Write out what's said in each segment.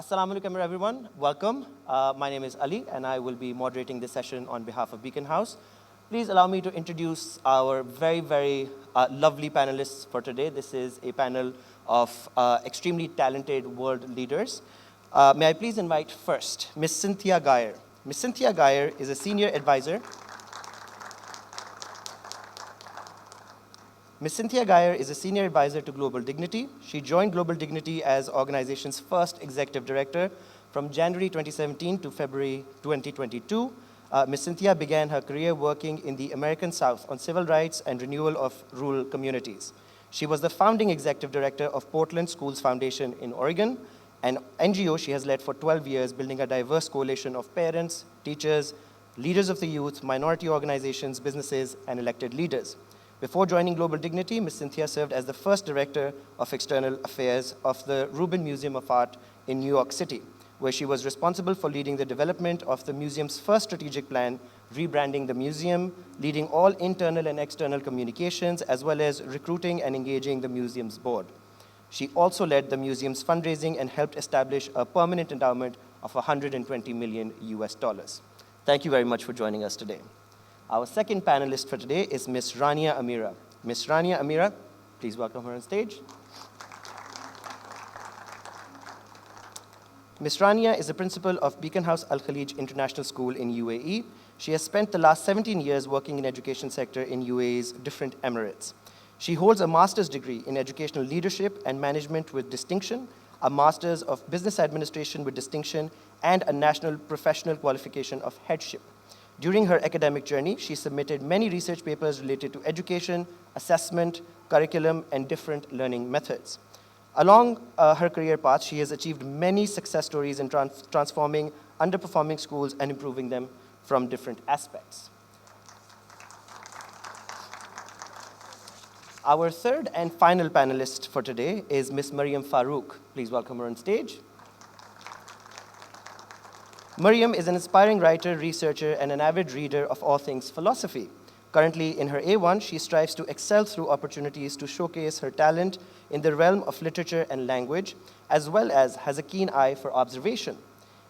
Assalamu alaikum everyone, welcome. My name is Ali and I will be moderating this session on behalf of Beacon House. Please allow me to introduce our very lovely panelists for today. This is a panel of extremely talented world leaders. May I please invite first Ms. Cynthia Geyer. Ms. Cynthia Geyer is a senior advisor. Ms. Cynthia Geyer is a senior advisor to Global Dignity. She joined Global Dignity as organization's first executive director from January 2017 to February 2022. Ms. Cynthia began her career working in the American South on civil rights and renewal of rural communities. She was the founding executive director of Portland Schools Foundation in Oregon, an NGO she has led for 12 years, building a diverse coalition of parents, teachers, leaders of the youth, minority organizations, businesses, and elected leaders. Before joining Global Dignity, Ms. Cynthia served as the first director of external affairs of the Rubin Museum of Art in New York City, where she was responsible for leading the development of the museum's first strategic plan, rebranding the museum, leading all internal and external communications, as well as recruiting and engaging the museum's board. She also led the museum's fundraising and helped establish a permanent endowment of $120 million US. Thank you very much for joining us today. Our second panelist for today is Ms. Rania Amaireh. Ms. Rania Amaireh, please welcome her on stage. Ms. Rania is the principal of Beacon House Al Khalij International School in UAE. She has spent the last 17 years working in education sector in UAE's different emirates. She holds a master's degree in educational leadership and management with distinction, a master's of business administration with distinction, and a national professional qualification of headship. During her academic journey, she submitted many research papers related to education, assessment, curriculum, and different learning methods. Along her career path, she has achieved many success stories in transforming underperforming schools and improving them from different aspects. Our third and final panelist for today is Ms. Mariyam Farooq. Please welcome her on stage. Mariyam is an inspiring writer, researcher, and an avid reader of all things philosophy. Currently in her A1, she strives to excel through opportunities to showcase her talent in the realm of literature and language, as well as has a keen eye for observation.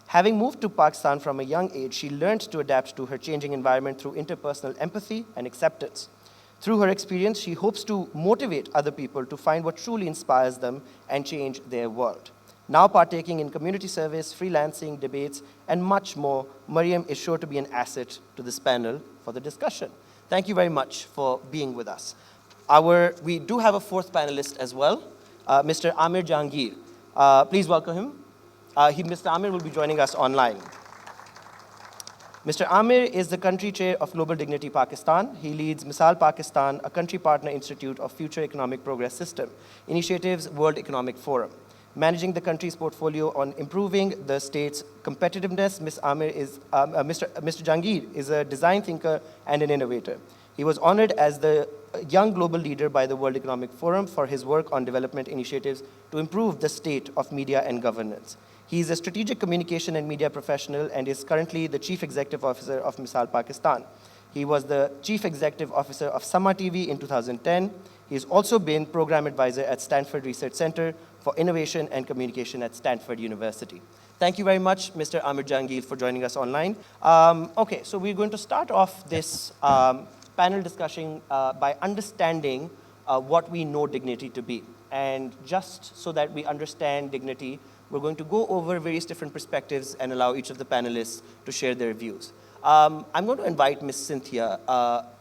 Having moved to Pakistan from a young age, she learned to adapt to her changing environment through interpersonal empathy and acceptance. Through her experience, she hopes to motivate other people to find what truly inspires them and change their world. Now partaking in community service, freelancing, debates, and much more, Mariyam is sure to be an asset to this panel for the discussion. Thank you very much for being with us. We do have a fourth panelist as well, Mr. Amir Jahangir. Please welcome him. Mr. Amir will be joining us online. Mr. Amir is the country chair of Global Dignity Pakistan. He leads Misal Pakistan, a country partner institute of Future Economic Progress System, Initiatives World Economic Forum. Managing the country's portfolio on improving the state's competitiveness, Mr. Jahangir is a design thinker and an innovator. He was honored as the young global leader by the World Economic Forum for his work on development initiatives to improve the state of media and governance. He is a strategic communication and media professional and is currently the chief executive officer of Misal Pakistan. He was the chief executive officer of Sama TV in 2010. He has also been program advisor at Stanford Research Center for Innovation and Communication at Stanford University. Thank you very much, Mr. Amir Jahangir, for joining us online. Okay, so we're going to start off this panel discussion by understanding what we know dignity to be. And just so that we understand dignity, we're going to go over various different perspectives and allow each of the panelists to share their views. I'm going to invite Ms. Cynthia,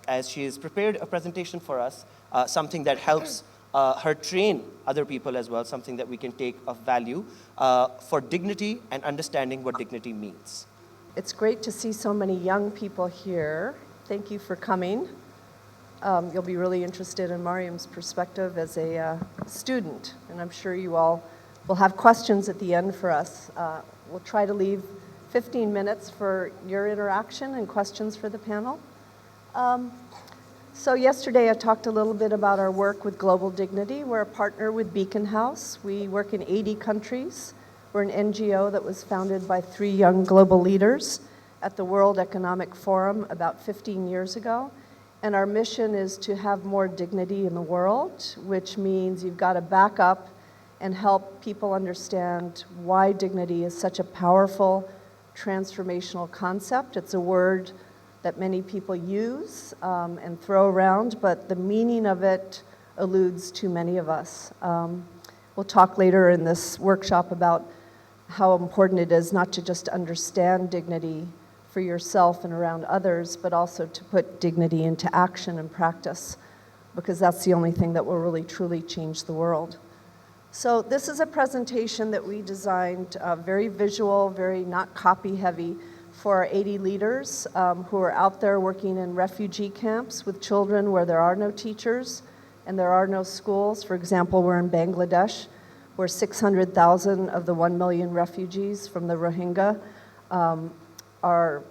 as she has prepared a presentation for us, something that helps her train other people as well, something that we can take of value for dignity and understanding what dignity means. It's great to see so many young people here. Thank you for coming. You'll be really interested in Mariyam's perspective as a student, and I'm sure you all will have questions at the end for us. We'll try to leave 15 minutes for your interaction and questions for the panel. So yesterday I talked a little bit about our work with Global Dignity. We're a partner with Beacon House. We work in 80 countries. We're an NGO that was founded by 3 young global leaders at the World Economic Forum about 15 years ago. And our mission is to have more dignity in the world, which means you've got to back up and help people understand why dignity is such a powerful, transformational concept. It's a word that many people use and throw around, but the meaning of it eludes too many of us. We'll talk later in this workshop about how important it is not to just understand dignity for yourself and around others, but also to put dignity into action and practice, because that's the only thing that will really truly change the world. So this is a presentation that we designed, very visual, very not copy heavy, for our 80 leaders who are out there working in refugee camps with children where there are no teachers and there are no schools. For example, we're in Bangladesh, where 600,000 of the 1 million refugees from the Rohingya are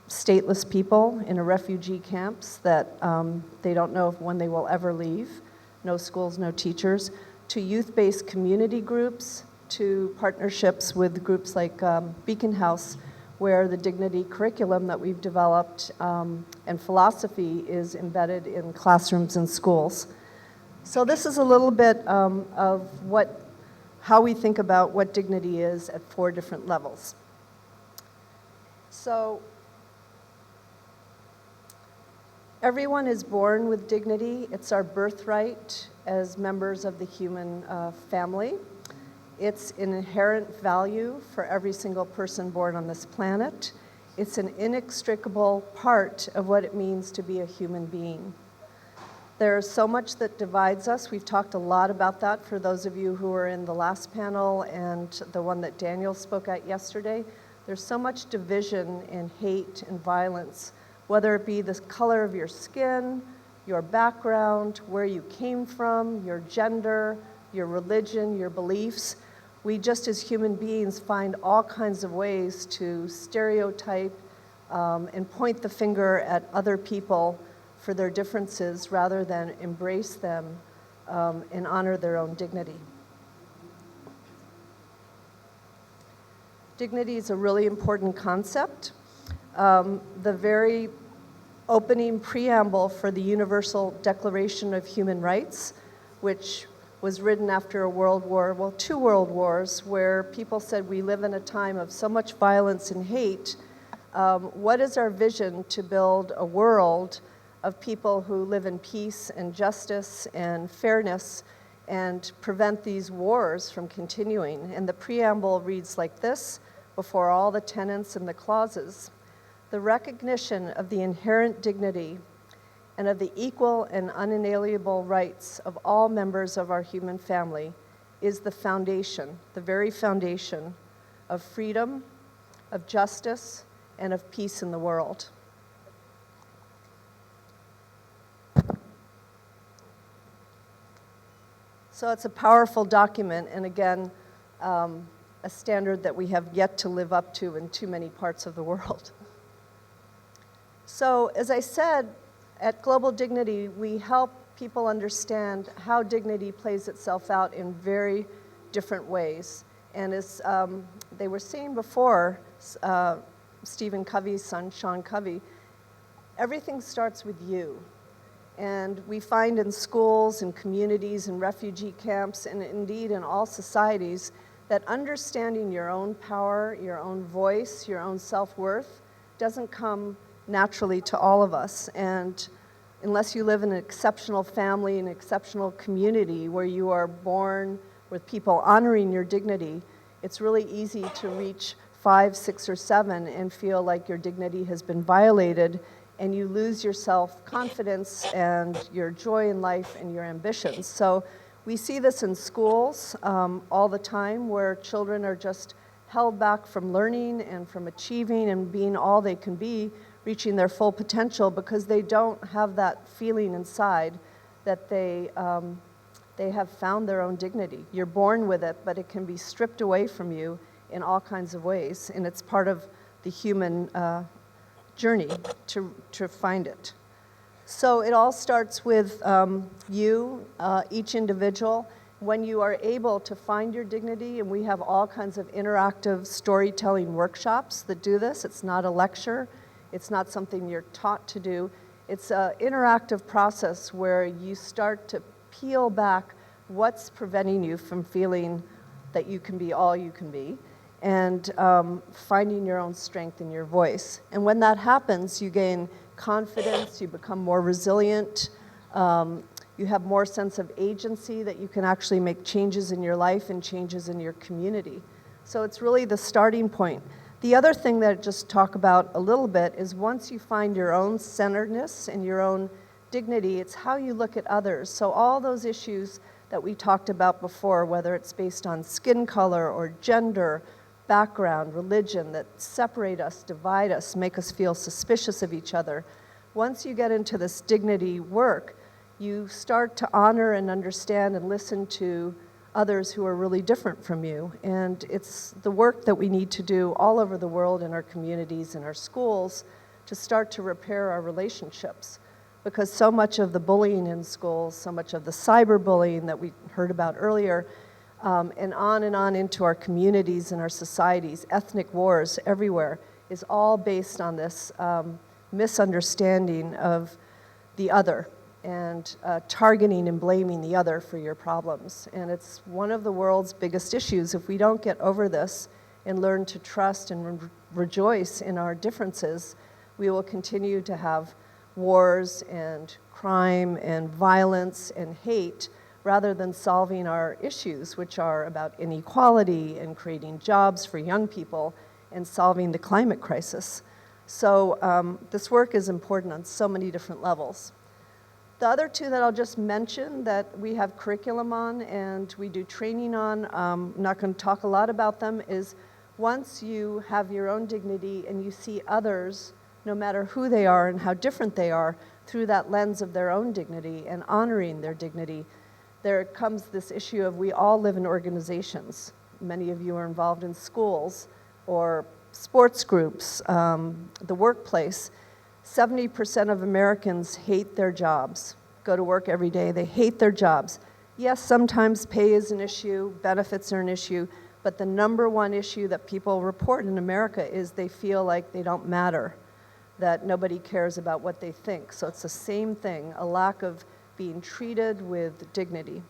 stateless people in a refugee camps that they don't know when they will ever leave. No schools, no teachers. To youth-based community groups, to partnerships with groups like Beacon House, where the dignity curriculum that we've developed and philosophy is embedded in classrooms and schools. So this is a little bit of how we think about what dignity is at 4 different levels. So everyone is born with dignity. It's our birthright as members of the human family. It's an inherent value for every single person born on this planet. It's an inextricable part of what it means to be a human being. There's so much that divides us. We've talked a lot about that for those of you who were in the last panel and the one that Daniel spoke at yesterday. There's so much division and hate and violence, whether it be the color of your skin, your background, where you came from, your gender, your religion, your beliefs. We just as human beings find all kinds of ways to stereotype and point the finger at other people for their differences rather than embrace them and honor their own dignity. Dignity is a really important concept. The very opening preamble for the Universal Declaration of Human Rights, which was written after a world war, well, 2 world wars, where people said we live in a time of so much violence and hate. What is our vision to build a world of people who live in peace and justice and fairness and prevent these wars from continuing? And the preamble reads like this, before all the tenets and the clauses: the recognition of the inherent dignity and of the equal and unalienable rights of all members of our human family is the foundation, the very foundation of freedom, of justice, and of peace in the world. So it's a powerful document, and again, a standard that we have yet to live up to in too many parts of the world. So, as I said, at Global Dignity, we help people understand how dignity plays itself out in very different ways. And as they were saying before, Stephen Covey's son, Sean Covey, everything starts with you. And we find in schools and communities and refugee camps, and indeed in all societies, that understanding your own power, your own voice, your own self-worth doesn't come naturally to all of us. And unless you live in an exceptional family, an exceptional community where you are born with people honoring your dignity, it's really easy to reach 5, 6, or 7 and feel like your dignity has been violated, and you lose your self-confidence and your joy in life and your ambitions. So we see this in schools all the time, where children are just held back from learning and from achieving and being all they can be, reaching their full potential, because they don't have that feeling inside that they have found their own dignity. You're born with it, but it can be stripped away from you in all kinds of ways, and it's part of the human journey to find it. So it all starts with you, each individual. When you are able to find your dignity, and we have all kinds of interactive storytelling workshops that do this. It's not a lecture. It's not something you're taught to do. It's an interactive process where you start to peel back what's preventing you from feeling that you can be all you can be, and finding your own strength in your voice. And when that happens, you gain confidence, you become more resilient, you have more sense of agency that you can actually make changes in your life and changes in your community. So it's really the starting point. The other thing that I just talk about a little bit is once you find your own centeredness and your own dignity, it's how you look at others. So all those issues that we talked about before, whether it's based on skin color or gender, background, religion, that separate us, divide us, make us feel suspicious of each other. Once you get into this dignity work, you start to honor and understand and listen to others who are really different from you. And it's the work that we need to do all over the world in our communities, in our schools, to start to repair our relationships. Because so much of the bullying in schools, so much of the cyberbullying that we heard about earlier, and on into our communities and our societies, ethnic wars everywhere, is all based on this misunderstanding of the other and targeting and blaming the other for your problems. And it's one of the world's biggest issues. If we don't get over this and learn to trust and rejoice in our differences, we will continue to have wars and crime and violence and hate rather than solving our issues, which are about inequality and creating jobs for young people and solving the climate crisis. So this work is important on so many different levels. The other two that I'll just mention that we have curriculum on and we do training on, I'm not going to talk a lot about them, is once you have your own dignity and you see others, no matter who they are and how different they are, through that lens of their own dignity and honoring their dignity, there comes this issue of we all live in organizations. Many of you are involved in schools or sports groups, the workplace. 70% of Americans hate their jobs, go to work every day, they hate their jobs. Yes, sometimes pay is an issue, benefits are an issue, but the number one issue that people report in America is they feel like they don't matter, that nobody cares about what they think. So it's the same thing, a lack of being treated with dignity.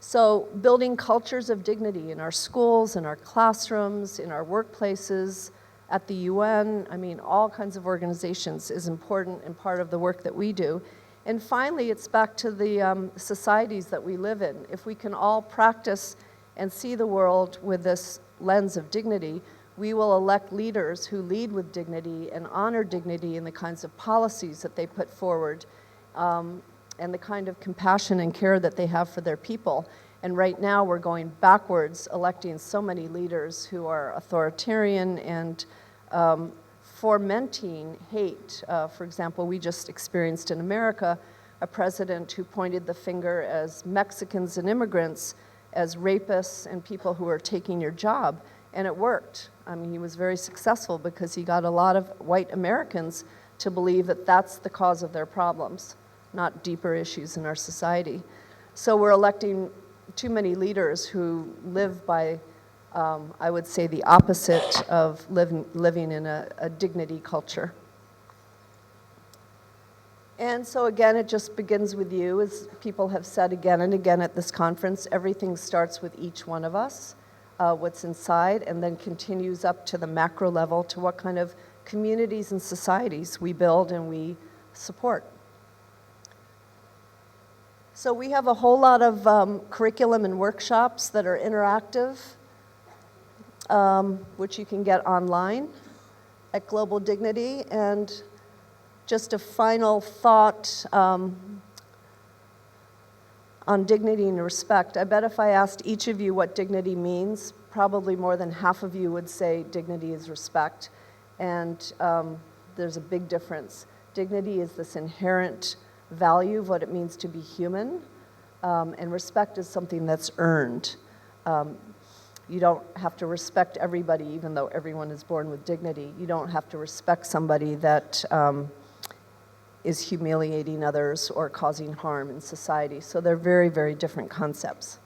So building cultures of dignity in our schools, in our classrooms, in our workplaces, at the UN, I mean, all kinds of organizations is important and part of the work that we do. And finally, it's back to the societies that we live in. If we can all practice and see the world with this lens of dignity, we will elect leaders who lead with dignity and honor dignity in the kinds of policies that they put forward and the kind of compassion and care that they have for their people. And right now we're going backwards, electing so many leaders who are authoritarian and fomenting hate. For example, we just experienced in America a president who pointed the finger as Mexicans and immigrants as rapists and people who are taking your job. And it worked. I mean, he was very successful because he got a lot of white Americans to believe that that's the cause of their problems, not deeper issues in our society. So we're electing too many leaders who live by, I would say, the opposite of living in a dignity culture. And so again, it just begins with you. As people have said again and again at this conference, everything starts with each one of us, what's inside, and then continues up to the macro level to what kind of communities and societies we build and we support. So we have a whole lot of curriculum and workshops that are interactive, which you can get online at Global Dignity. And just a final thought on dignity and respect. I bet if I asked each of you what dignity means, probably more than half of you would say dignity is respect. And there's a big difference. Dignity is this inherent value of what it means to be human, and respect is something that's earned. You don't have to respect everybody, even though everyone is born with dignity. You don't have to respect somebody that is humiliating others or causing harm in society. So they're very, very different concepts.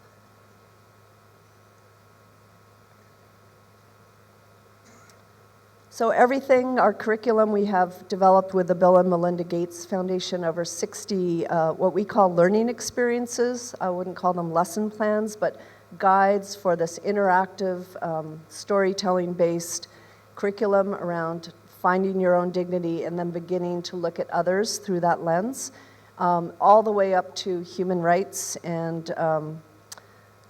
So So everything, our curriculum, we have developed with the Bill and Melinda Gates Foundation over 60 what we call learning experiences. I wouldn't call them lesson plans, but guides for this interactive, storytelling-based curriculum around finding your own dignity and then beginning to look at others through that lens, all the way up to human rights and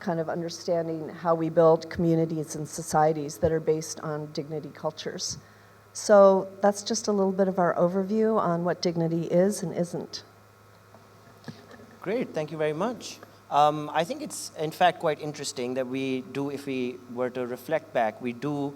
kind of understanding how we build communities and societies that are based on dignity cultures. So that's just a little bit of our overview on what dignity is and isn't. Great, thank you very much. I think it's, in fact, quite interesting that we do, if we were to reflect back, we do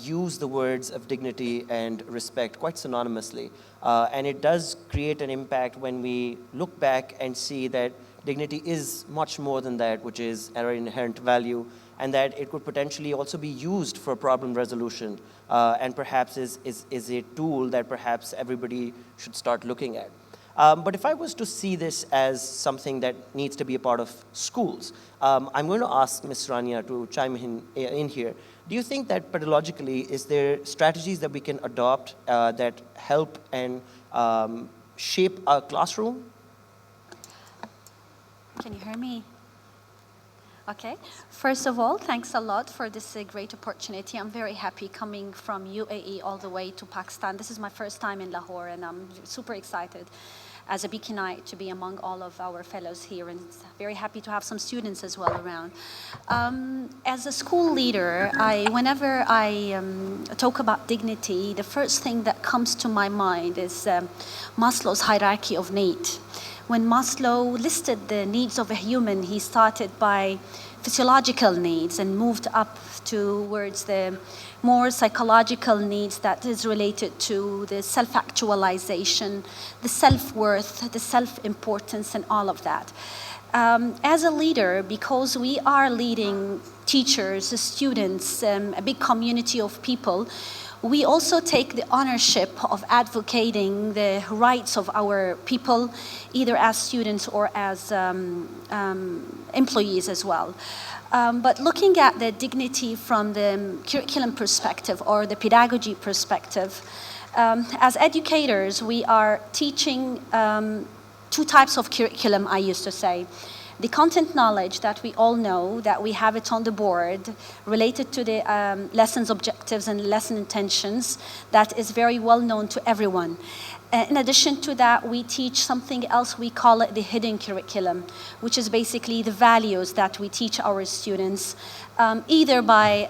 use the words of dignity and respect quite synonymously. And it does create an impact when we look back and see that dignity is much more than that, which is our inherent value, and that it could potentially also be used for problem resolution, and perhaps is a tool that perhaps everybody should start looking at. But if I was to see this as something that needs to be a part of schools, I'm going to ask Ms. Rania to chime in here. Do you think that pedagogically, is there strategies that we can adopt that help and shape our classroom? Can you hear me? Okay. First of all, thanks a lot for this great opportunity. I'm very happy coming from UAE all the way to Pakistan. This is my first time in Lahore, and I'm super excited as a Beaconite to be among all of our fellows here, and very happy to have some students as well around. As a school leader, whenever I talk about dignity, the first thing that comes to my mind is Maslow's hierarchy of needs. When Maslow listed the needs of a human, he started by physiological needs and moved up towards the more psychological needs that is related to the self-actualization, the self-worth, the self-importance, and all of that. As a leader, because we are leading teachers, students, a big community of people, we also take the ownership of advocating the rights of our people, either as students or as employees as well. But looking at the dignity from the curriculum perspective or the pedagogy perspective, as educators, we are teaching two types of curriculum, I used to say. The content knowledge that we all know, that we have it on the board, related to the lessons objectives and lesson intentions, that is very well known to everyone. In addition to that, we teach something else, we call it the hidden curriculum, which is basically the values that we teach our students, either by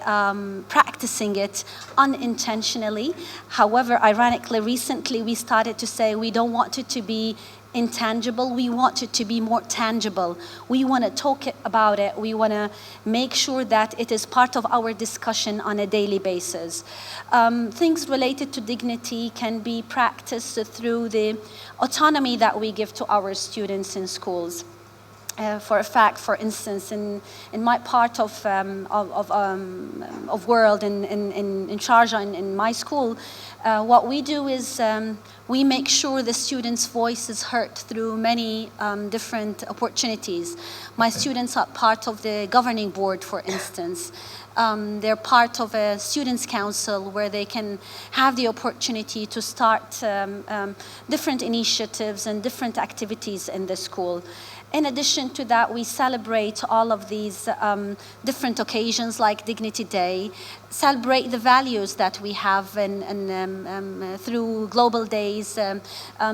practicing it unintentionally. However, ironically, recently we started to say we don't want it to be intangible, we want it to be more tangible. We want to talk about it. We want to make sure that it is part of our discussion on a daily basis. Things related to dignity can be practiced through the autonomy that we give to our students in schools. For a fact, for instance, in my part of world in Sharjah, in my school, what we do is we make sure the students' voice is heard through many different opportunities. My students are part of the governing board, for instance. They're part of a students' council where they can have the opportunity to start different initiatives and different activities in the school. In addition to that, we celebrate all of these different occasions like Dignity Day, celebrate the values that we have through global days,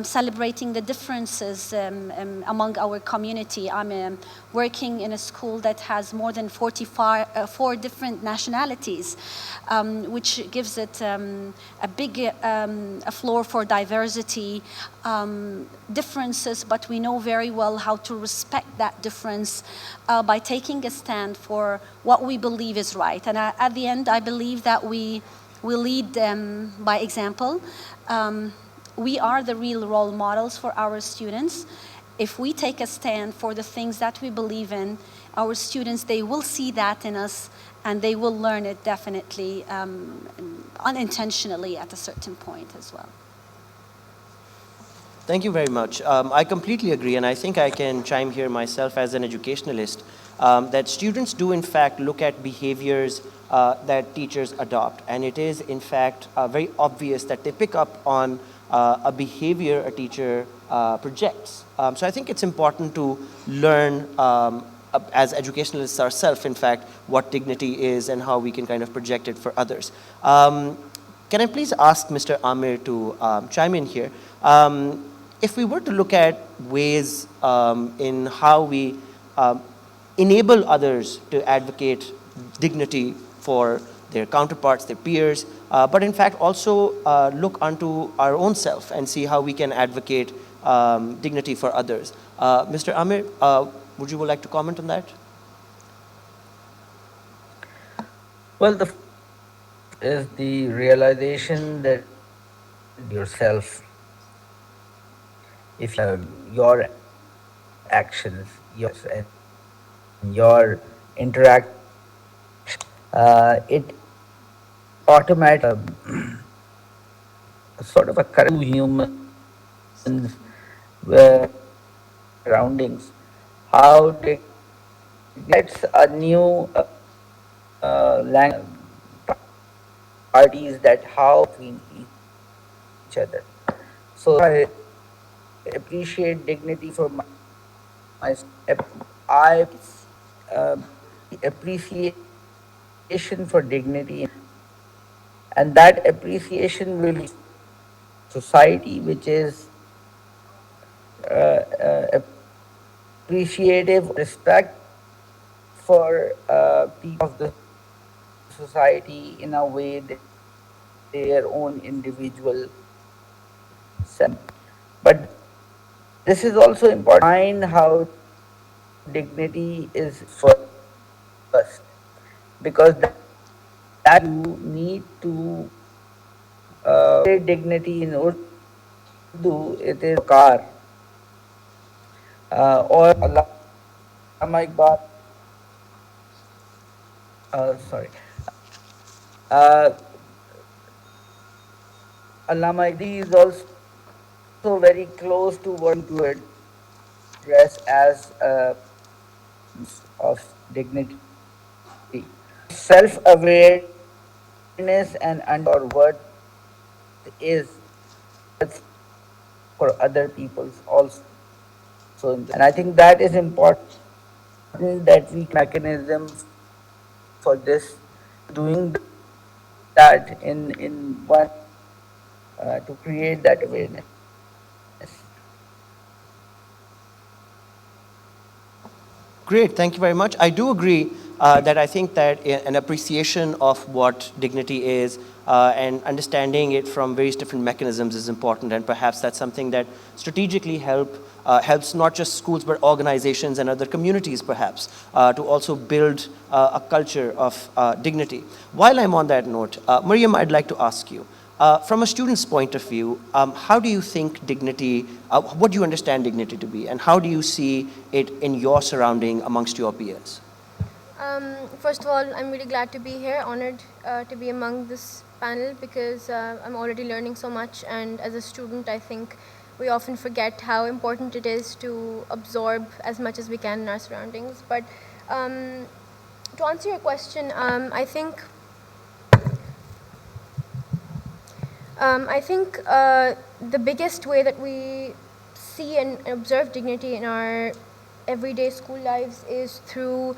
celebrating the differences among our community. I'm working in a school that has more than 4 different nationalities, which gives it a big a floor for diversity, differences, but we know very well how to respect that difference by taking a stand for what we believe is right. And at the end, I believe that we lead them by example. We are the real role models for our students. If we take a stand for the things that we believe in, our students, they will see that in us, and they will learn it definitely unintentionally at a certain point as well. Thank you very much. I completely agree, and I think I can chime here myself as an educationalist. that students do in fact look at behaviors that teachers adopt. And it is in fact very obvious that they pick up on a behavior a teacher projects. So I think it's important to learn as educationalists ourselves, in fact, what dignity is and how we can kind of project it for others. Can I please ask Mr. Amir to chime in here? If we were to look at ways in how we enable others to advocate dignity for their counterparts, their peers, but in fact also look unto our own self and see how we can advocate dignity for others. Mr. Amir, would you like to comment on that? Well, the is the realization that yourself, if your actions, and your interact, it automatically sort of a current to humans surroundings, how they gets a new language parties that how between each other. So I appreciate dignity for myself. I appreciation for dignity, and that appreciation will be society which is appreciative, respect for people of the society in a way that their own individual self. But this is also important. Mind how dignity is first, because that you need to dignity in Urdu, it is car or Allah Iqbal. Sorry. Allama Iqbal is also very close to what to address as of dignity. Self-awareness and under what is for other people's also. So, and I think that is important that we mechanism for this, doing that in one to create that awareness. Great, thank you very much. I do agree that I think that an appreciation of what dignity is and understanding it from various different mechanisms is important, and perhaps that's something that strategically helps not just schools but organizations and other communities perhaps to also build a culture of dignity. While I'm on that note, Mariyam, I'd like to ask you, from a student's point of view, how do you think dignity, what do you understand dignity to be, and how do you see it in your surrounding amongst your peers? First of all, I'm really glad to be here, honored to be among this panel because I'm already learning so much, and as a student, I think we often forget how important it is to absorb as much as we can in our surroundings. But to answer your question, I think the biggest way that we see and observe dignity in our everyday school lives is through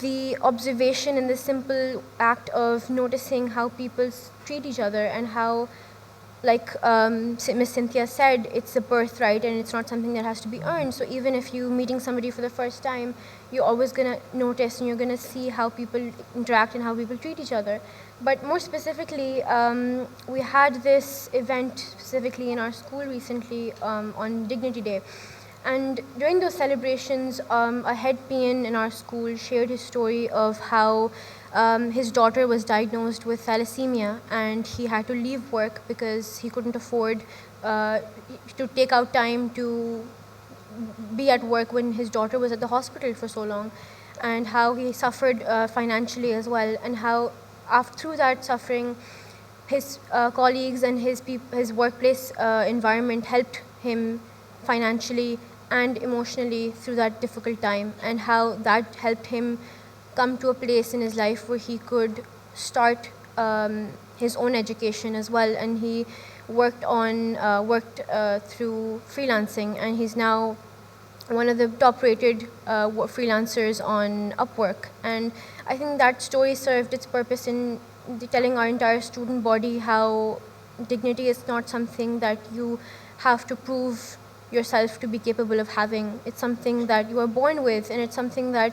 the observation and the simple act of noticing how people treat each other, and how, like Miss Cynthia said, it's a birthright and it's not something that has to be earned. So even if you're meeting somebody for the first time, you're always going to notice and you're going to see how people interact and how people treat each other. But more specifically, we had this event specifically in our school recently on Dignity Day. And during those celebrations, a head PN in our school shared his story of how his daughter was diagnosed with thalassemia, and he had to leave work because he couldn't afford to take out time to be at work when his daughter was at the hospital for so long, and how he suffered financially as well, and how through that suffering, his colleagues and his workplace environment helped him financially and emotionally through that difficult time, and how that helped him come to a place in his life where he could start his own education as well. And he worked through freelancing, and he's now one of the top-rated freelancers on Upwork. And I think that story served its purpose in telling our entire student body how dignity is not something that you have to prove yourself to be capable of having. It's something that you are born with, and it's something that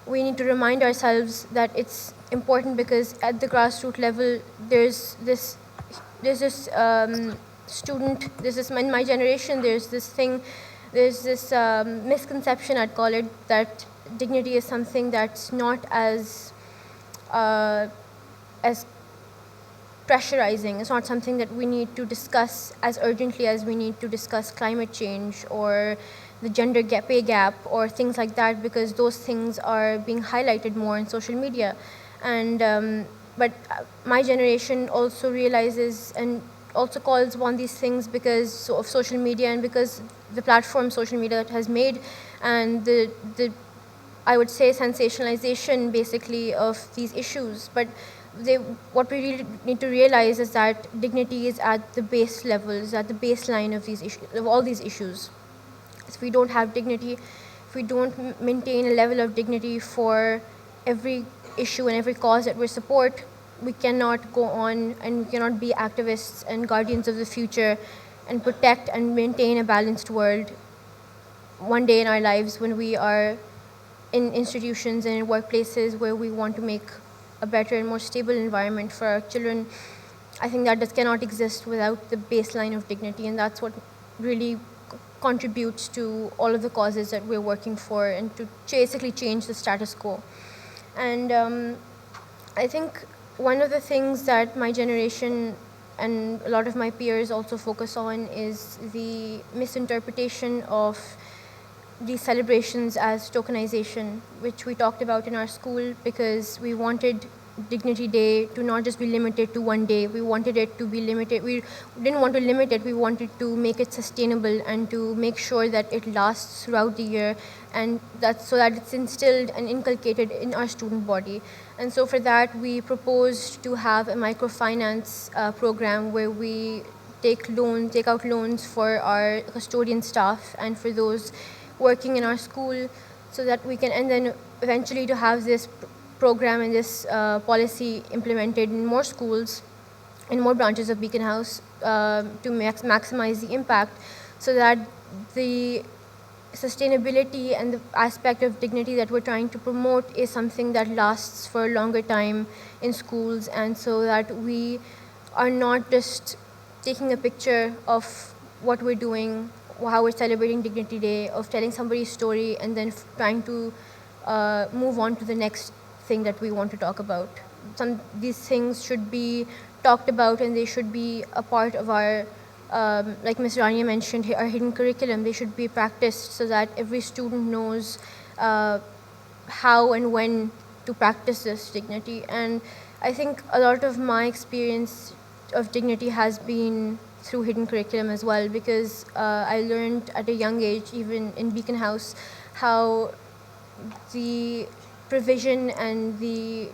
we need to remind ourselves that it's important, because at the grassroots level, there's this in my generation, there's this misconception, I'd call it, that dignity is something that's not as pressurizing. It's not something that we need to discuss as urgently as we need to discuss climate change or the gender pay gap or things like that, because those things are being highlighted more in social media. And but my generation also realizes and also calls upon these things because of social media, and because the platform social media has made, and the I would say sensationalization basically of these issues. But what we really need to realize is that dignity is at the base levels, at the baseline of these issues, of all these issues. If we don't have dignity, if we don't maintain a level of dignity for every issue and every cause that we support, we cannot go on, and we cannot be activists and guardians of the future and protect and maintain a balanced world one day in our lives, when we are in institutions and in workplaces where we want to make a better and more stable environment for our children. I think that cannot exist without the baseline of dignity, and that's what really contributes to all of the causes that we're working for, and to basically change the status quo. And I think one of the things that my generation and a lot of my peers also focus on is the misinterpretation of these celebrations as tokenization, which we talked about in our school, because we wanted Dignity Day to not just be limited to one day. We wanted it to be limited. We didn't want to limit it. We wanted to make it sustainable and to make sure that it lasts throughout the year, and so that it's instilled and inculcated in our student body. And so for that, we proposed to have a microfinance program where we take out loans for our custodian staff and for those working in our school, so that we can, and then eventually to have this program and this policy implemented in more schools, in more branches of Beacon House, to maximize the impact, so that the sustainability and the aspect of dignity that we're trying to promote is something that lasts for a longer time in schools, and so that we are not just taking a picture of what we're doing, how we're celebrating Dignity Day, of telling somebody's story and then trying to move on to the next thing that we want to talk about. These things should be talked about, and they should be a part of our, like Ms. Rania mentioned, our hidden curriculum. They should be practiced so that every student knows how and when to practice this dignity. And I think a lot of my experience of dignity has been through hidden curriculum as well, because I learned at a young age, even in Beacon House, how the provision and the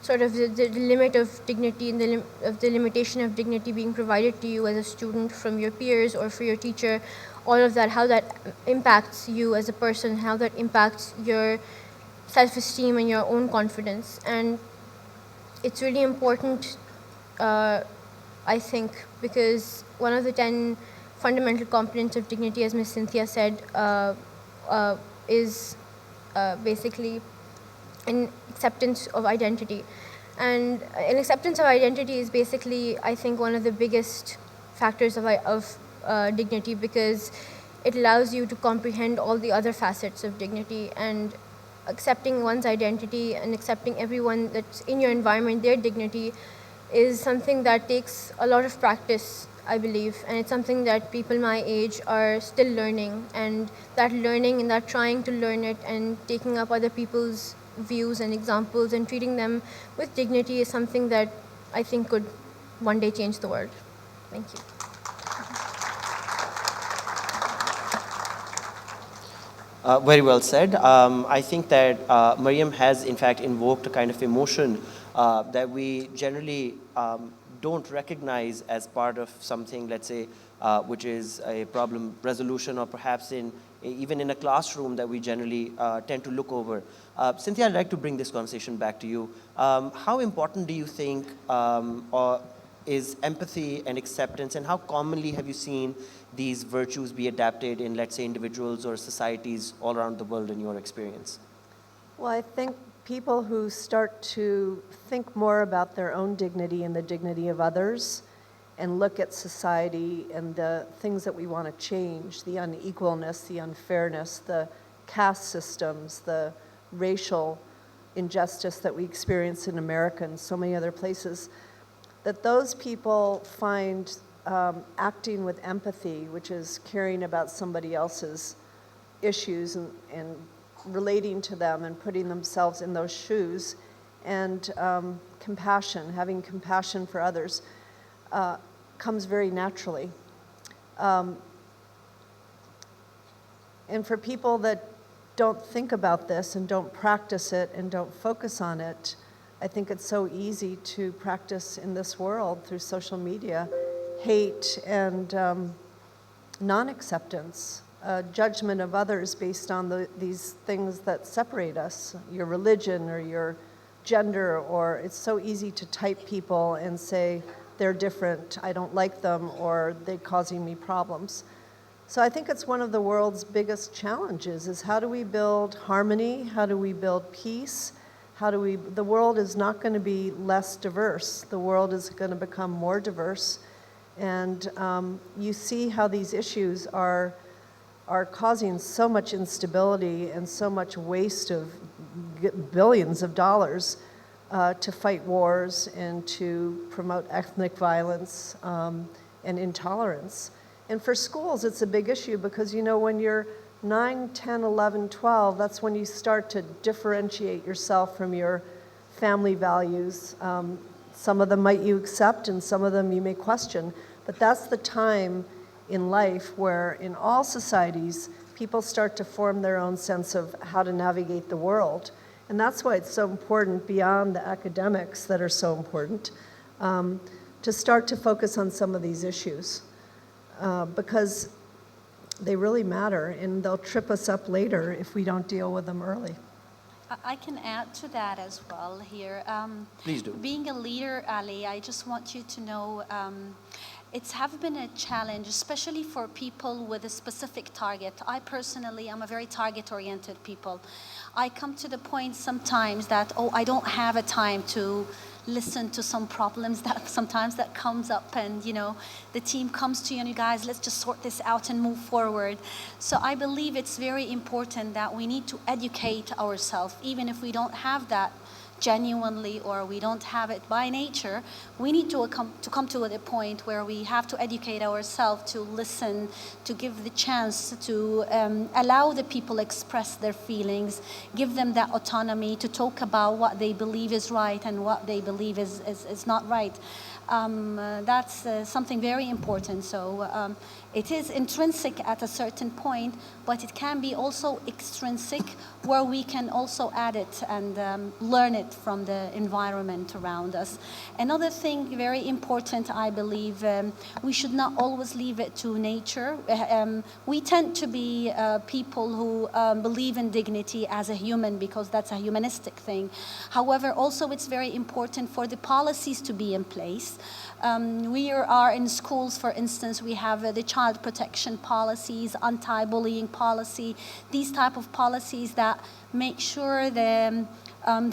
sort of the limit of dignity and the limitation of dignity being provided to you as a student from your peers or for your teacher, all of that, how that impacts you as a person, how that impacts your self-esteem and your own confidence. And it's really important, I think, because one of the 10 fundamental components of dignity, as Ms. Cynthia said, is basically an acceptance of identity. And an acceptance of identity is basically, I think, one of the biggest factors of dignity, because it allows you to comprehend all the other facets of dignity. And accepting one's identity and accepting everyone that's in your environment, their dignity, is something that takes a lot of practice, I believe, and it's something that people my age are still learning, and that learning and that trying to learn it and taking up other people's views and examples and treating them with dignity is something that I think could one day change the world. Thank you. Very well said. I think that Mariyam has, in fact, invoked a kind of emotion that we generally don't recognize as part of something, let's say, which is a problem resolution, or perhaps even in a classroom that we generally tend to look over. Cynthia, I'd like to bring this conversation back to you. How important do you think is empathy and acceptance, and how commonly have you seen these virtues be adapted in, let's say, individuals or societies all around the world in your experience? Well, I think people who start to think more about their own dignity and the dignity of others and look at society and the things that we want to change, the unequalness, the unfairness, the caste systems, the racial injustice that we experience in America and so many other places, that those people find acting with empathy, which is caring about somebody else's issues and relating to them and putting themselves in those shoes, and compassion, having compassion for others, comes very naturally. And for people that don't think about this and don't practice it and don't focus on it, I think it's so easy to practice in this world through social media hate and non-acceptance, judgment of others based on these things that separate us, your religion or your gender, or it's so easy to type people and say they're different, I don't like them, or they're causing me problems. So I think it's one of the world's biggest challenges is how do we build harmony, how do we build peace, the world is not going to be less diverse. The world is going to become more diverse. And you see how these issues are causing so much instability and so much waste of billions of dollars to fight wars and to promote ethnic violence and intolerance. And for schools, it's a big issue because, when you're 9, 10, 11, 12, that's when you start to differentiate yourself from your family values. Some of them might you accept and some of them you may question, but that's the time in life where in all societies, people start to form their own sense of how to navigate the world. And that's why it's so important, beyond the academics that are so important, to start to focus on some of these issues because they really matter, and they'll trip us up later if we don't deal with them early. I can add to that as well here. Please do. Being a leader, Ali, I just want you to know it's have been a challenge, especially for people with a specific target. I personally am a very target-oriented people. I come to the point sometimes that, I don't have a time to listen to some problems that sometimes that comes up, and the team comes to you and you guys, let's just sort this out and move forward. So I believe it's very important that we need to educate ourselves, even if we don't have that genuinely or we don't have it by nature. We need to come to a point where we have to educate ourselves, to listen, to give the chance to allow the people express their feelings, give them that autonomy to talk about what they believe is right and what they believe is not right. That's something very important. So it is intrinsic at a certain point, but it can be also extrinsic, where we can also add it and learn it from the environment around us. Another thing very important, I believe, we should not always leave it to nature. We tend to be people who believe in dignity as a human because that's a humanistic thing. However, also it's very important for the policies to be in place. We are in schools, for instance, we have the child protection policies, anti-bullying policy, these type of policies that make sure the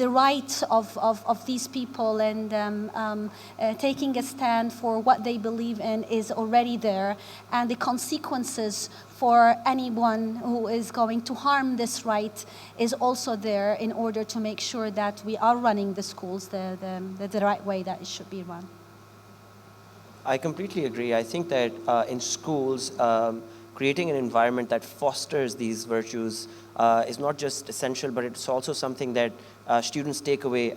rights of these people and taking a stand for what they believe in is already there, and the consequences for anyone who is going to harm this right is also there, in order to make sure that we are running the schools the right way that it should be run. I completely agree. I think that in schools, creating an environment that fosters these virtues is not just essential, but it's also something that students take away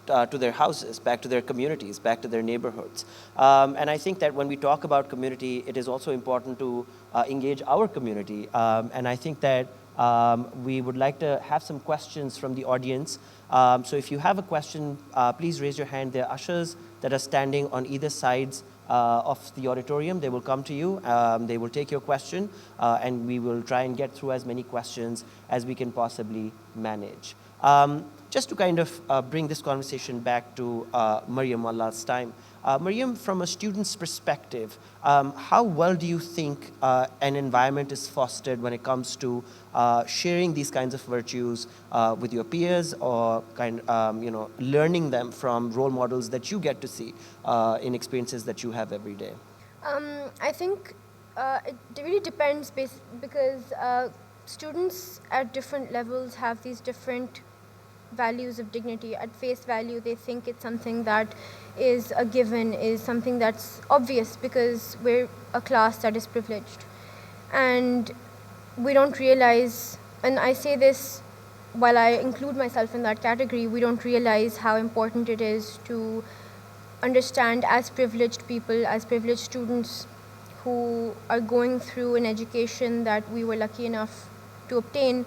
to their houses, back to their communities, back to their neighborhoods. And I think that when we talk about community, it is also important to engage our community. And I think that We would like to have some questions from the audience. So if you have a question, please raise your hand. There are ushers that are standing on either sides of the auditorium. They will come to you. They will take your question, and we will try and get through as many questions as we can possibly manage. Just to kind of bring this conversation back to Mariyam one last time. Mariyam, from a student's perspective, how well do you think an environment is fostered when it comes to sharing these kinds of virtues with your peers, or learning them from role models that you get to see in experiences that you have every day? I think it really depends because students at different levels have these different values of dignity. At face value, they think it's something that is a given, is something that's obvious because we're a class that is privileged. And we don't realize, and I say this while I include myself in that category, we don't realize how important it is to understand as privileged people, as privileged students who are going through an education that we were lucky enough to obtain.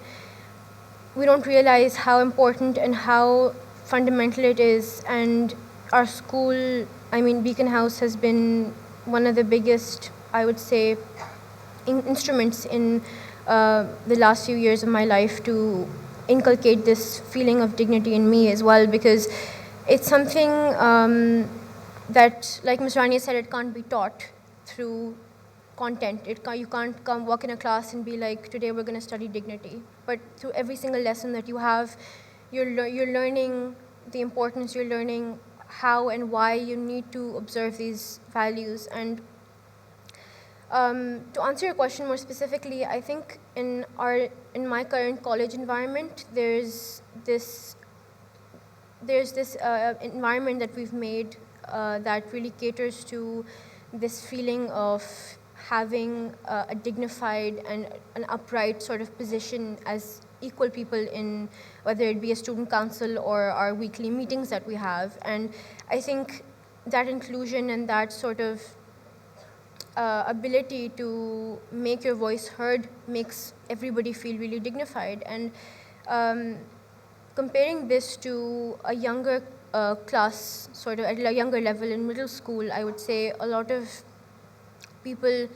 We don't realize how important and how fundamental it is. And our school, Beacon House has been one of the biggest, I would say, instruments in the last few years of my life to inculcate this feeling of dignity in me as well, because it's something that, like Ms. Rania said, it can't be taught through content. You can't come walk in a class and be like, today we're going to study dignity. But through every single lesson that you have, you're learning the importance, you're learning how and why you need to observe these values. And to answer your question more specifically, I think in my current college environment, there's this environment that we've made that really caters to this feeling of having a dignified and an upright sort of position as equal people in whether it be a student council or our weekly meetings that we have. And I think that inclusion and that sort of ability to make your voice heard makes everybody feel really dignified. And comparing this to a younger class, sort of at a younger level in middle school, I would say a lot of people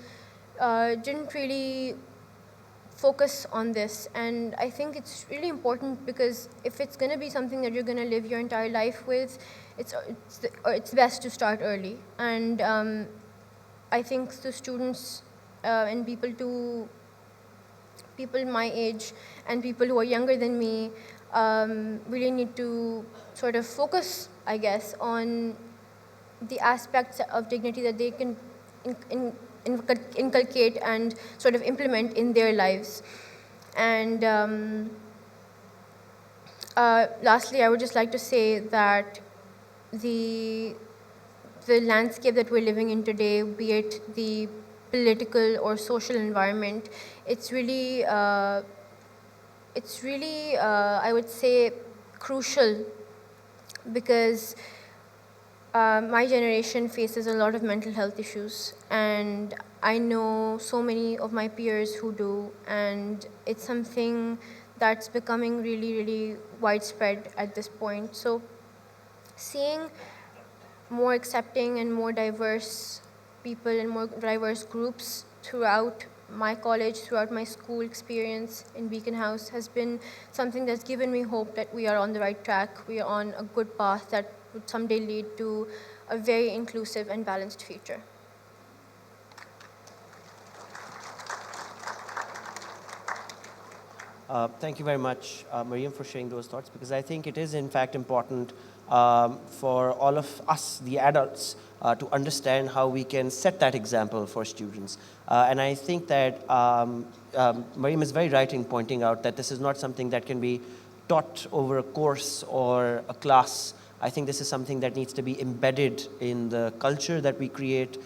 didn't really focus on this. And I think it's really important because if it's going to be something that you're going to live your entire life with, it's best to start early. And I think the students and people my age and people who are younger than me really need to sort of focus, I guess, on the aspects of dignity that they can inculcate and sort of implement in their lives. And lastly, I would just like to say that the landscape that we're living in today, be it the political or social environment, it's really, I would say, crucial because my generation faces a lot of mental health issues, and I know so many of my peers who do, and it's something that's becoming really, really widespread at this point. So seeing more accepting and more diverse people and more diverse groups throughout my college, throughout my school experience in Beacon House has been something that's given me hope that we are on the right track, we are on a good path that would someday lead to a very inclusive and balanced future. Thank you very much, Mariyam, for sharing those thoughts, because I think it is in fact important for all of us, the adults, to understand how we can set that example for students. And I think that Mariyam is very right in pointing out that this is not something that can be taught over a course or a class. I think this is something that needs to be embedded in the culture that we create,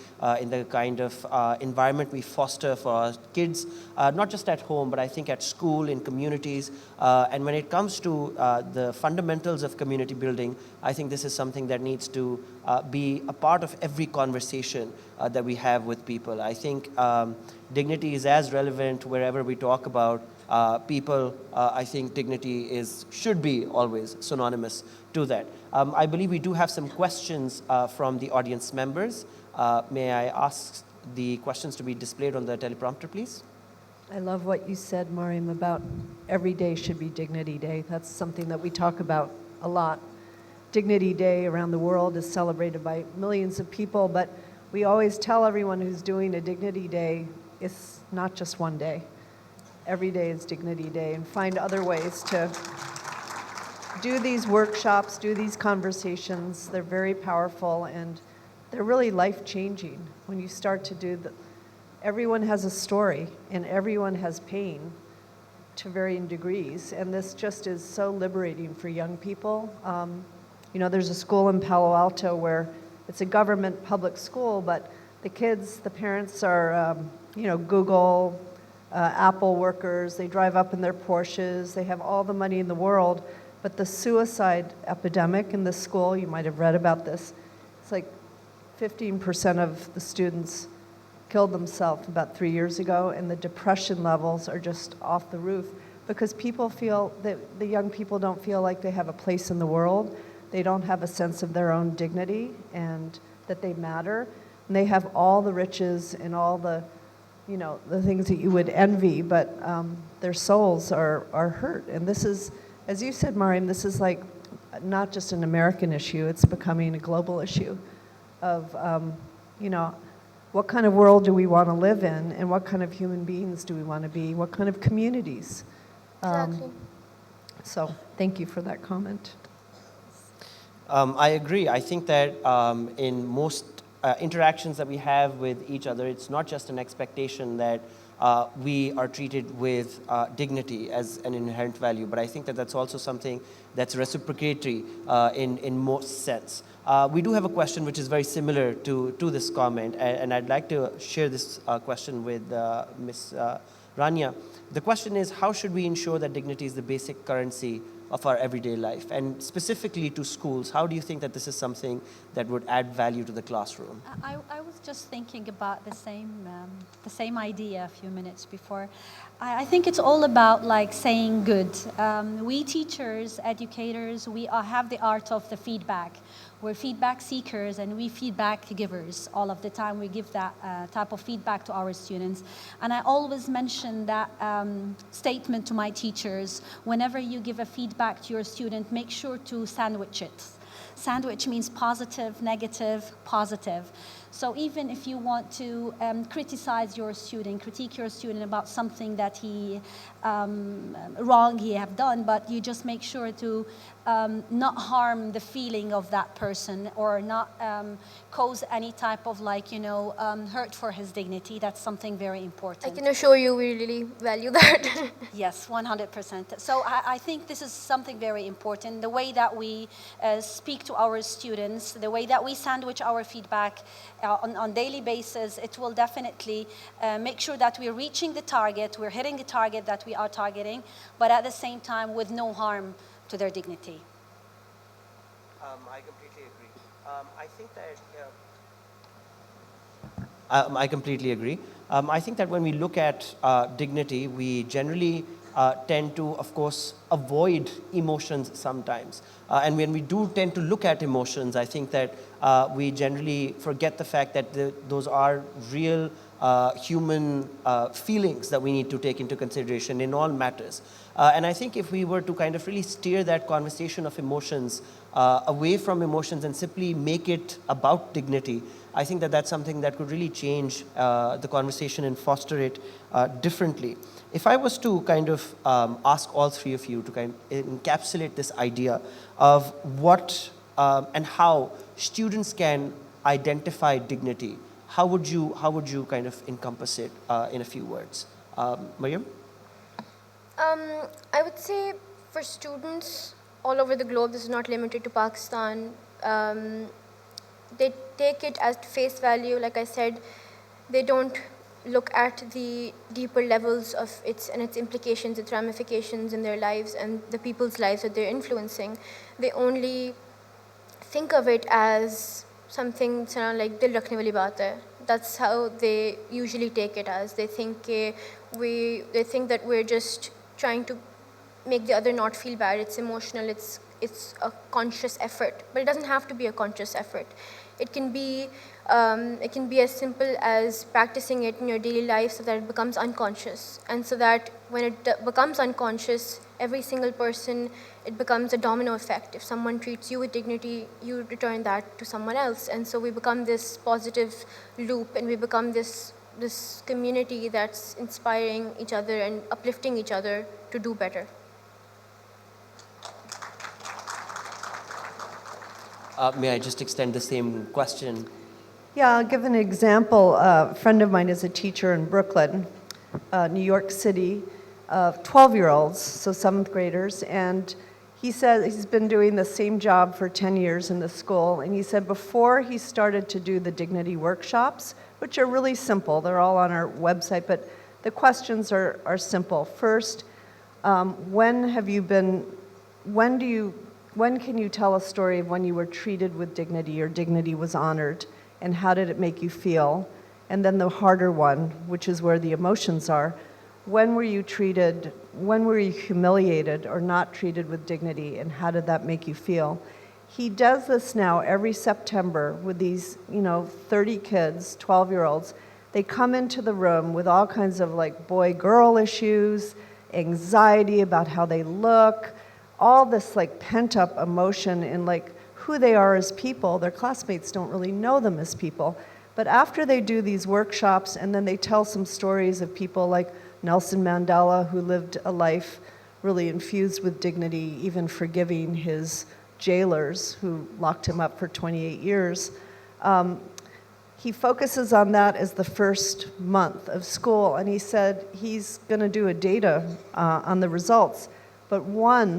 in the kind of environment we foster for our kids, not just at home, but I think at school, in communities. And when it comes to the fundamentals of community building, I think this is something that needs to be a part of every conversation that we have with people. I think dignity is as relevant wherever we talk about people, I think dignity should be always synonymous to that. I believe we do have some questions from the audience members. May I ask the questions to be displayed on the teleprompter, please? I love what you said, Mariyam, about every day should be Dignity Day. That's something that we talk about a lot. Dignity Day around the world is celebrated by millions of people, but we always tell everyone who's doing a Dignity Day, it's not just one day. Every day is Dignity Day, and find other ways to do these workshops, do these conversations. They're very powerful, and they're really life-changing when you start to do the. Everyone has a story, and everyone has pain to varying degrees, and this just is so liberating for young people. You know, there's a school in Palo Alto where it's a government public school, but the kids, the parents are, you know, Google, Apple workers. They drive up in their Porsches. They have all the money in the world, but the suicide epidemic in the school, you might have read about this, it's like 15% of the students killed themselves about 3 years ago, and the depression levels are just off the roof because people feel that the young people don't feel like they have a place in the world. They don't have a sense of their own dignity and that they matter. And they have all the riches and all the, you know, the things that you would envy, but their souls are hurt. And this is, as you said, Mariyam, this is like not just an American issue, it's becoming a global issue of, you know, what kind of world do we want to live in, and what kind of human beings do we want to be? What kind of communities? Exactly. So thank you for that comment. I agree. I think that in most interactions that we have with each other, it's not just an expectation that we are treated with dignity as an inherent value, but I think that that's also something that's reciprocatory in most sense. We do have a question which is very similar to this comment, and I'd like to share this question with Ms. Rania. The question is, how should we ensure that dignity is the basic currency of our everyday life? And specifically to schools, how do you think that this is something that would add value to the classroom? I was just thinking about the same idea a few minutes before. I think it's all about like saying good. We teachers, educators, we have the art of the feedback. We're feedback seekers and we feedback givers. All of the time we give that type of feedback to our students. And I always mention that statement to my teachers. Whenever you give a feedback to your student, make sure to sandwich it. Sandwich means positive, negative, positive. So even if you want to critique your student about something that he have done, but you just make sure to not harm the feeling of that person or not cause any type of hurt for his dignity. That's something very important. I can assure you we really value that. Yes, 100%. So I think this is something very important. The way that we speak to our students, the way that we sandwich our feedback on daily basis, it will definitely make sure that we're reaching the target, we're hitting the target that we are targeting, but at the same time with no harm to their dignity. I completely agree. I think that I completely agree. I think that when we look at dignity, we generally tend to, of course, avoid emotions sometimes. And when we do tend to look at emotions, I think that we generally forget the fact that those are real human feelings that we need to take into consideration in all matters. And I think if we were to kind of really steer that conversation of emotions away from emotions and simply make it about dignity, I think that that's something that could really change the conversation and foster it differently. If I was to kind of ask all three of you to kind of encapsulate this idea of what and how students can identify dignity, how would you kind of encompass it in a few words? Mariyam? I would say for students all over the globe, this is not limited to Pakistan, they take it as face value. Like I said, they don't look at the deeper levels of its implications, its ramifications in their lives and the people's lives that they're influencing. They only think of it as something like dil rakhne wali baat hai. That's how they usually take it as. They think that we're just trying to make the other not feel bad. It's emotional, it's a conscious effort, but it doesn't have to be a conscious effort. It can be as simple as practicing it in your daily life so that it becomes unconscious, and so that when it becomes unconscious, every single person, it becomes a domino effect. If someone treats you with dignity, you return that to someone else, and so we become this positive loop, and we become this community that's inspiring each other and uplifting each other to do better. May I just extend the same question? Yeah, I'll give an example. A friend of mine is a teacher in Brooklyn, New York City, of 12-year-olds, so 7th graders, and he said he's been doing the same job for 10 years in the school, and he said before he started to do the dignity workshops, which are really simple, they're all on our website, but the questions are simple. First, when can you tell a story of when you were treated with dignity or dignity was honored, and how did it make you feel? And then the harder one, which is where the emotions are, when were you humiliated or not treated with dignity, and how did that make you feel? He does this now every September with these, 30 kids, 12-year-olds. They come into the room with all kinds of like boy-girl issues, anxiety about how they look, all this like pent-up emotion in like who they are as people. Their classmates don't really know them as people. But after they do these workshops and then they tell some stories of people like Nelson Mandela, who lived a life really infused with dignity, even forgiving his jailers who locked him up for 28 years. He focuses on that as the first month of school, and he said he's going to do a data on the results. But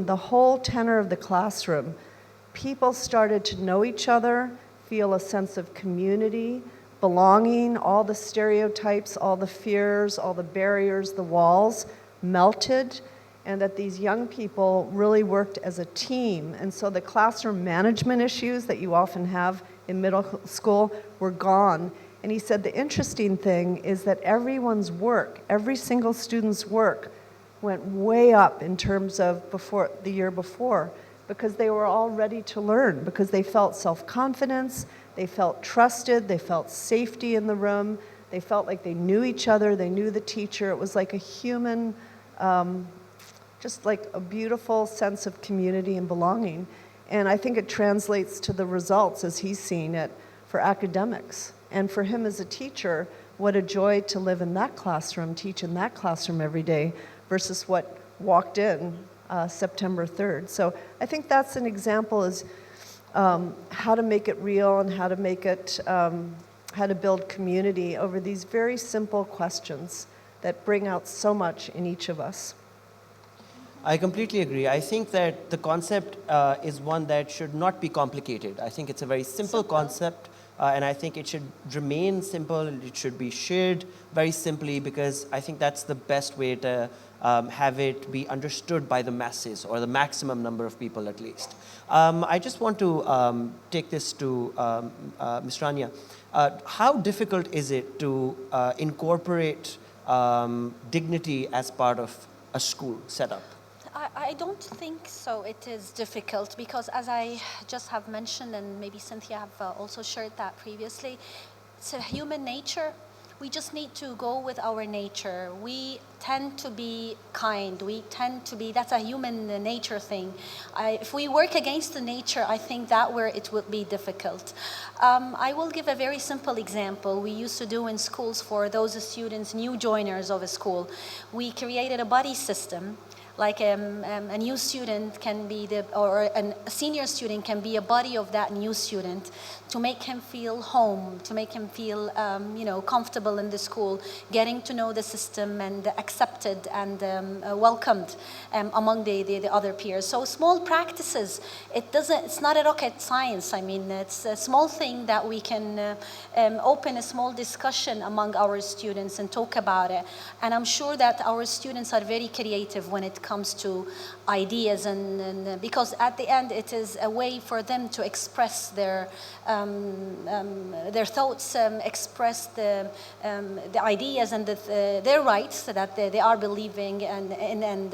the whole tenor of the classroom, people started to know each other, feel a sense of community, belonging, all the stereotypes, all the fears, all the barriers, the walls melted, and that these young people really worked as a team. And so the classroom management issues that you often have in middle school were gone. And he said the interesting thing is that everyone's work, every single student's work, went way up in terms of the year before, because they were all ready to learn, because they felt self-confidence, they felt trusted, they felt safety in the room, they felt like they knew each other, they knew the teacher. It was like a human, just like a beautiful sense of community and belonging. And I think it translates to the results as he's seeing it for academics. And for him as a teacher, what a joy to live in that classroom, teach in that classroom every day, versus what walked in September 3rd. So I think that's an example is how to make it real and how to make it, how to build community over these very simple questions that bring out so much in each of us. I completely agree. I think that the concept is one that should not be complicated. I think it's a very simple concept, and I think it should remain simple. It should be shared very simply, because I think that's the best way to have it be understood by the masses, or the maximum number of people at least. I just want to take this to Ms. Rania. How difficult is it to incorporate dignity as part of a school setup? I don't think so it is difficult, because as I just have mentioned, and maybe Cynthia have also shared that previously, it's a human nature. We just need to go with our nature. We tend to be kind. We tend to be, that's a human nature thing. If we work against the nature, I think that where it would be difficult. I will give a very simple example we used to do in schools for those students, new joiners of a school. We created a buddy system. Like a new student can be or a senior student can be a buddy of that new student to make him feel home, to make him feel, comfortable in the school, getting to know the system and accepted and welcomed among the other peers. So small practices, it's not a rocket science. I mean, it's a small thing that we can open a small discussion among our students and talk about it. And I'm sure that our students are very creative when it comes to ideas, and because at the end it is a way for them to express their thoughts, express the ideas and their rights that they are believing and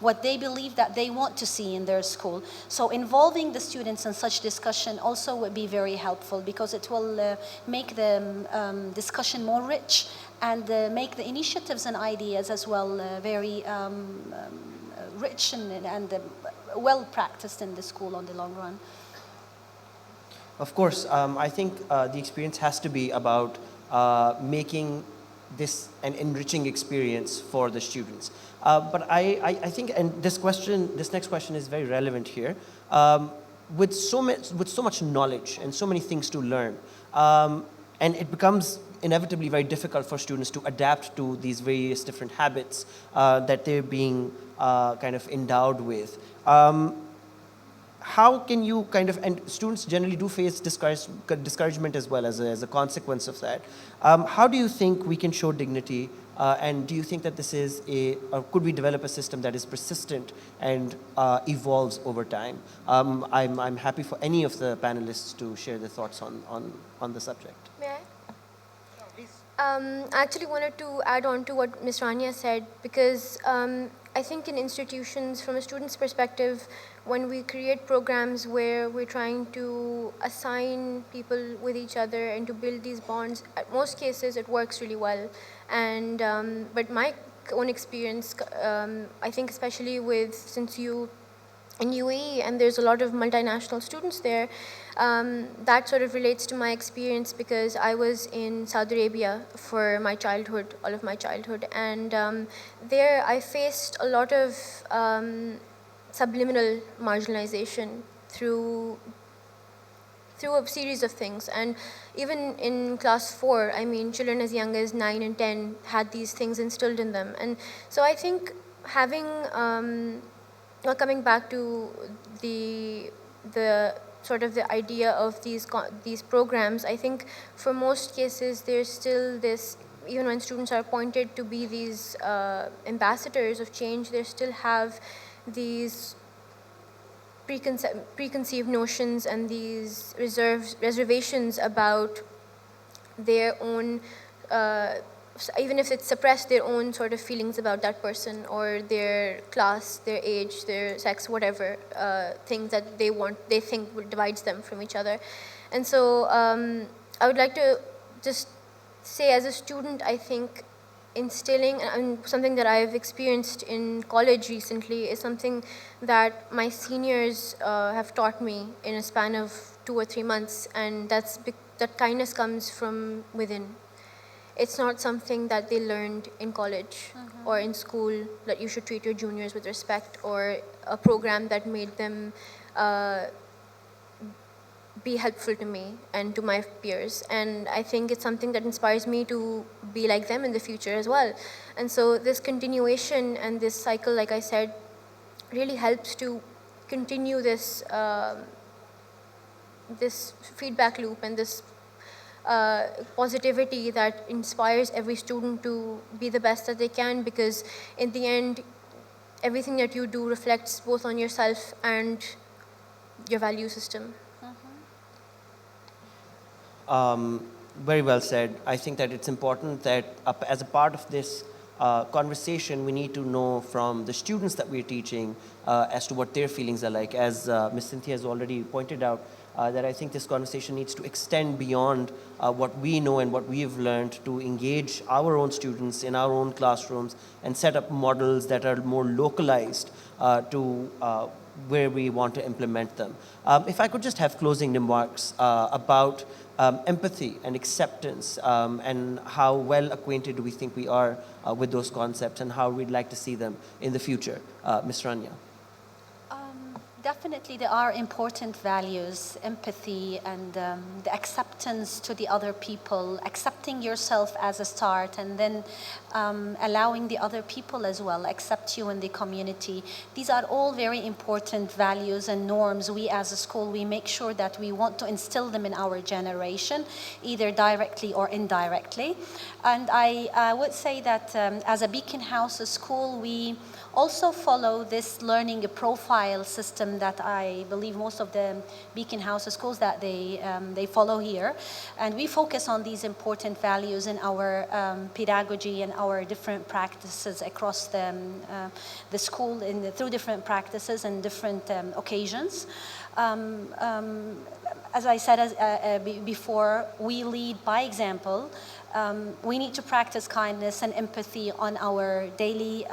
what they believe that they want to see in their school. So involving the students in such discussion also would be very helpful, because it will make the discussion more rich and make the initiatives and ideas as well very rich and well practiced in the school on the long run. Of course, I think the experience has to be about making this an enriching experience for the students. But I think, and this next question is very relevant here. With so much knowledge and so many things to learn, and it becomes inevitably very difficult for students to adapt to these various different habits that they're being kind of endowed with. How can you kind of, and students generally do face discouragement as well as a consequence of that. How do you think we can show dignity, and do you think that this is or could we develop a system that is persistent and evolves over time? I'm happy for any of the panelists to share their thoughts on the subject. May I? I actually wanted to add on to what Ms. Rania said, because I think in institutions, from a student's perspective, when we create programs where we're trying to assign people with each other and to build these bonds, at most cases it works really well. And but my own experience, I think especially since you in UAE and there's a lot of multinational students there, that sort of relates to my experience, because I was in Saudi Arabia for my childhood, all of my childhood, and there I faced a lot of subliminal marginalization through a series of things. And even in class 4, I mean, children as young as 9 and 10 had these things instilled in them. And so I think having coming back to the sort of the idea of these programs, I think for most cases there's still this, even when students are appointed to be these ambassadors of change, they still have these preconceived notions and these reservations about their own, even if it's suppressed, their own sort of feelings about that person or their class, their age, their sex, whatever, things that they think divides them from each other. And so I would like to just say, as a student, I think instilling, and something that I've experienced in college recently, is something that my seniors have taught me in a span of 2 or 3 months, and that kindness comes from within. It's not something that they learned in college or in school, that you should treat your juniors with respect, or a program that made them be helpful to me and to my peers. And I think it's something that inspires me to be like them in the future as well. And so this continuation and this cycle, like I said, really helps to continue this this feedback loop and this positivity that inspires every student to be the best that they can, because in the end, everything that you do reflects both on yourself and your value system. Very well said. I think that it's important that as a part of this conversation, we need to know from the students that we're teaching as to what their feelings are like. As Ms. Cynthia has already pointed out, that I think this conversation needs to extend beyond what we know and what we have learned, to engage our own students in our own classrooms and set up models that are more localized to where we want to implement them. If I could just have closing remarks about empathy and acceptance, and how well acquainted do we think we are with those concepts and how we'd like to see them in the future. Ms. Rania. Definitely there are important values, empathy and the acceptance to the other people, accepting yourself as a start, and then allowing the other people as well accept you in the community. These are all very important values and norms. We as a school, we make sure that we want to instill them in our generation, either directly or indirectly. And I would say that as a Beacon House school, we also follow this learning profile system that I believe most of the Beacon House schools that they follow here. And we focus on these important values in our pedagogy and our different practices across the school through different practices and different occasions. As I said before, we lead by example. We need to practice kindness and empathy on our daily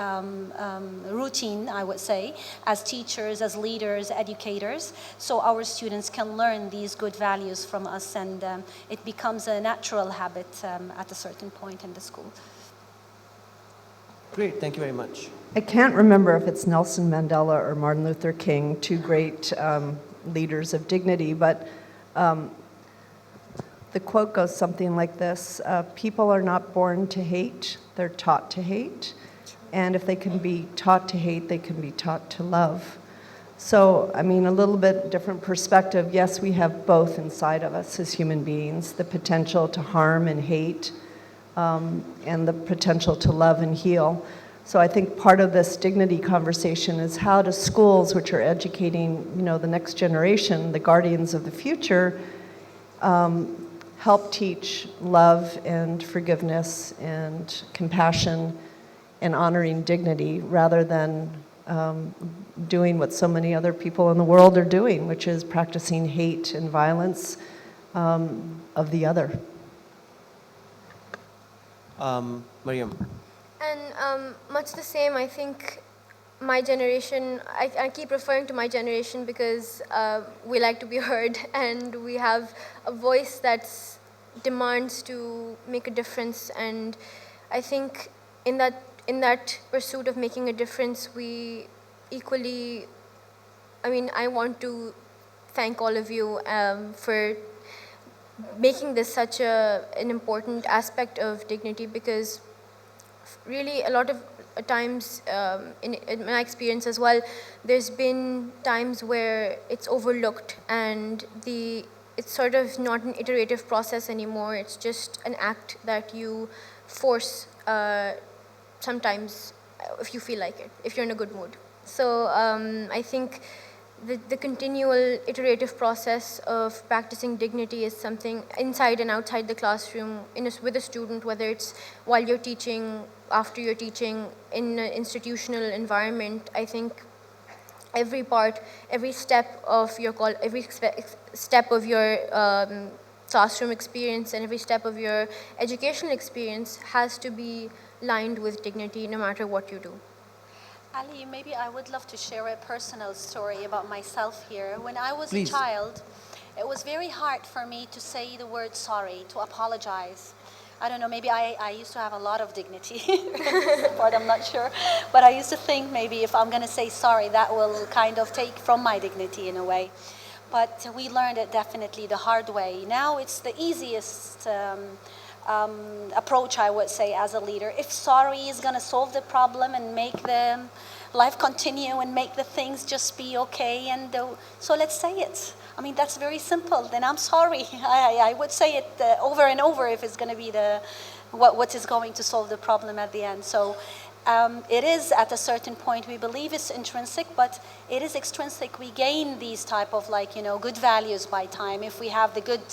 routine, I would say, as teachers, as leaders, educators, so our students can learn these good values from us, and it becomes a natural habit at a certain point in the school. Great, thank you very much. I can't remember if it's Nelson Mandela or Martin Luther King, two great leaders of dignity, but the quote goes something like this: people are not born to hate, they're taught to hate. And if they can be taught to hate, they can be taught to love. So, I mean, a little bit different perspective. Yes, we have both inside of us as human beings, the potential to harm and hate, and the potential to love and heal. So I think part of this dignity conversation is how do schools, which are educating, the next generation, the guardians of the future, help teach love and forgiveness and compassion and honoring dignity, rather than doing what so many other people in the world are doing, which is practicing hate and violence of the other. Mariyam. And much the same, I think my generation, I keep referring to my generation because we like to be heard, and we have a voice that demands to make a difference. And I think in that pursuit of making a difference, we equally, I want to thank all of you for making this such an important aspect of dignity, because really a lot of times, in my experience as well, there's been times where it's overlooked, and it's sort of not an iterative process anymore. It's just an act that you force sometimes if you feel like it, if you're in a good mood. So I think the continual iterative process of practicing dignity is something inside and outside the classroom with a student, whether it's while you're teaching, after you're teaching, in an institutional environment. I think every step of your classroom experience and every step of your educational experience has to be lined with dignity, no matter what you do. Ali, maybe I would love to share a personal story about myself here. When I was Please. a child, it was very hard for me to say the word sorry, to apologize. I don't know, maybe I used to have a lot of dignity. Part I'm not sure. But I used to think maybe if I'm going to say sorry, that will kind of take from my dignity in a way. But we learned it definitely the hard way. Now it's the easiest approach, I would say, as a leader. If sorry is going to solve the problem and make the life continue and make the things just be okay, and so let's say it. I mean, that's very simple. Then I'm sorry. I would say it over and over if it's going to be what is going to solve the problem at the end. So it is at a certain point, we believe it's intrinsic, but it is extrinsic. We gain these type of good values by time if we have the good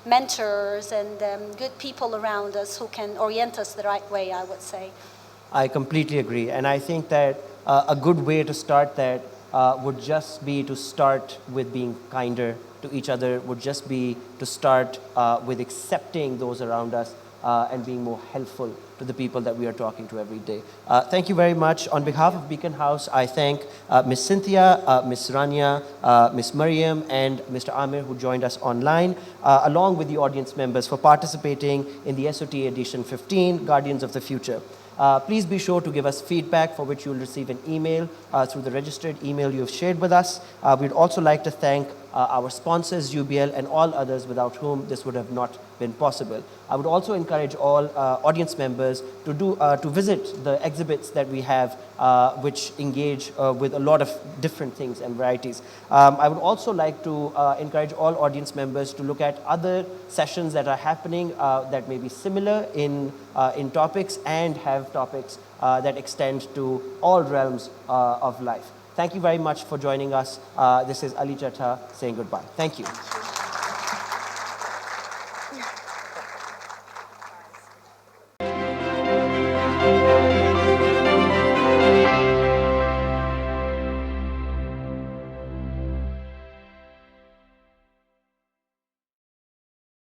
mentors and good people around us who can orient us the right way, I would say. I completely agree. And I think that a good way to start that would just be to start with being kinder to each other, would just be to start with accepting those around us and being more helpful to the people that we are talking to every day. Thank you very much. On behalf of Beacon House, I thank Ms. Cynthia, Ms. Rania, Ms. Mariyam, and Mr. Amir, who joined us online, along with the audience members for participating in the SOT Edition 15, Guardians of the Future. Please be sure to give us feedback, for which you will receive an email through the registered email you have shared with us. We'd also like to thank our sponsors, UBL, and all others without whom this would have not been possible. I would also encourage all audience members to visit the exhibits that we have, which engage with a lot of different things and varieties. I would also like to encourage all audience members to look at other sessions that are happening that may be similar in topics and have topics that extend to all realms of life. Thank you very much for joining us. This is Ali Chattha saying goodbye. Thank you.